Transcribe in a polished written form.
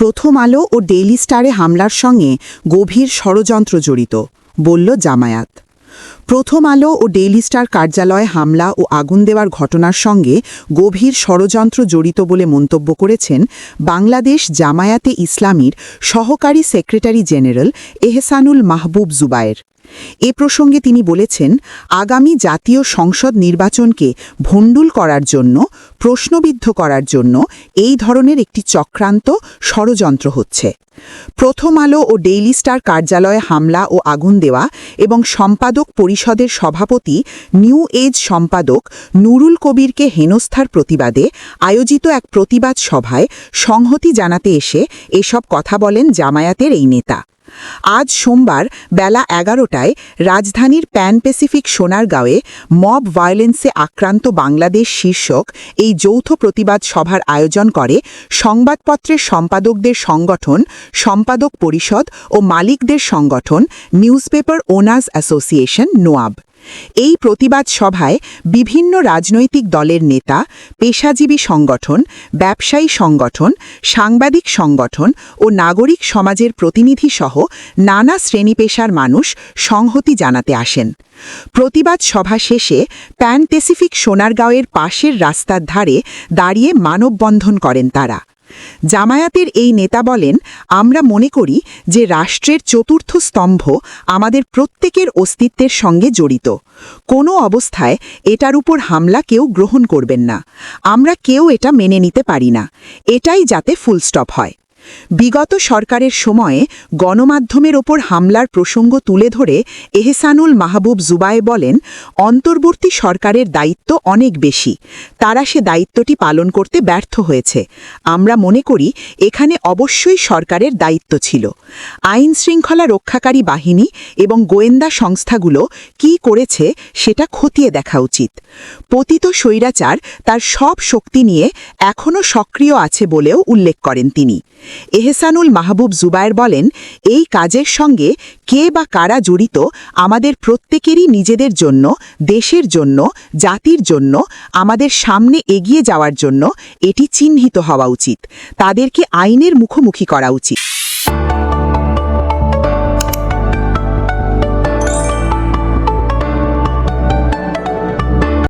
প্রথম আলো ও ডেইলি স্টারে হামলার সঙ্গে গভীর ষড়যন্ত্র জড়িত, বলল জামায়াত। প্রথম আলো ও ডেইলি স্টার কার্যালয়ে হামলা ও আগুন দেওয়ার ঘটনার সঙ্গে গভীর ষড়যন্ত্র জড়িত বলে মন্তব্য করেছেন বাংলাদেশ জামায়াতে ইসলামীর সহকারী সেক্রেটারি জেনারেল এহসানুল মাহবুব জুবায়ের। এ প্রসঙ্গে তিনি বলেছেন, আগামী জাতীয় সংসদ নির্বাচনকে ভণ্ডুল করার জন্য, প্রশ্নবিদ্ধ করার জন্য এই ধরনের একটি চক্রান্ত ষড়যন্ত্র হচ্ছে। প্রথম আলো ও ডেইলি স্টার কার্যালয়ে হামলা ও আগুন দেওয়া এবং সম্পাদক পরিষদের সভাপতি নিউ এজ সম্পাদক নুরুল কবিরকে হেনস্থার প্রতিবাদে আয়োজিত এক প্রতিবাদ সভায় সংহতি জানাতে এসে এসব কথা বলেন জামায়াতের এই নেতা। আজ সোমবার বেলা ১১টায় রাজধানীর প্যান প্যাসিফিক সোনারগাঁওয়ে মব ভায়োলেন্সে আক্রান্ত বাংলাদেশ শীর্ষক এই যৌথ প্রতিবাদ সভার আয়োজন করে সংবাদপত্রের সম্পাদকদের সংগঠন সম্পাদক পরিষদ ও মালিকদের সংগঠন নিউজপেপার ওনার্স অ্যাসোসিয়েশন নোয়াব। এই প্রতিবাদ সভায় বিভিন্ন রাজনৈতিক দলের নেতা, পেশাজীবী সংগঠন, ব্যবসায়ী সংগঠন, সাংবাদিক সংগঠন ও নাগরিক সমাজের প্রতিনিধিসহ নানা শ্রেণী-পেশার মানুষ সংহতি জানাতে আসেন। প্রতিবাদ সভা শেষে প্যান প্যাসিফিক সোনারগাঁওয়ের পাশের রাস্তার ধারে দাঁড়িয়ে মানববন্ধন করেন তারা। জামায়াতের এই নেতা বলেন, আমরা মনে করি যে রাষ্ট্রের চতুর্থ স্তম্ভ আমাদের প্রত্যেকের অস্তিত্বের সঙ্গে জড়িত। কোনো অবস্থায় এটার উপর হামলা কেউ গ্রহণ করবেন না। আমরা কেউ এটা মেনে নিতে পারি না। এটাই যাতে ফুলস্টপ হয়। বিগত সরকারের সময়ে গণমাধ্যমের ওপর হামলার প্রসঙ্গ তুলে ধরে এহসানুল মাহবুব জুবায়ের বলেন, অন্তর্বর্তী সরকারের দায়িত্ব অনেক বেশি। তারা সে দায়িত্বটি পালন করতে ব্যর্থ হয়েছে। আমরা মনে করি এখানে অবশ্যই সরকারের দায়িত্ব ছিল। আইন শৃঙ্খলা রক্ষাকারী বাহিনী এবং গোয়েন্দা সংস্থাগুলো কী করেছে সেটা খতিয়ে দেখা উচিত। পতিত স্বৈরাচার তার সব শক্তি নিয়ে এখনও সক্রিয় আছে বলেও উল্লেখ করেন তিনি। এহসানুল মাহবুব জুবায়ের বলেন, এই কাজের সঙ্গে কে বা কারা জড়িত আমাদের প্রত্যেকেরই নিজেদের জন্য, দেশের জন্য, জাতির জন্য, আমাদের সামনে এগিয়ে যাওয়ার জন্য এটি চিহ্নিত হওয়া উচিত। তাদেরকে আইনের মুখোমুখি করা উচিত।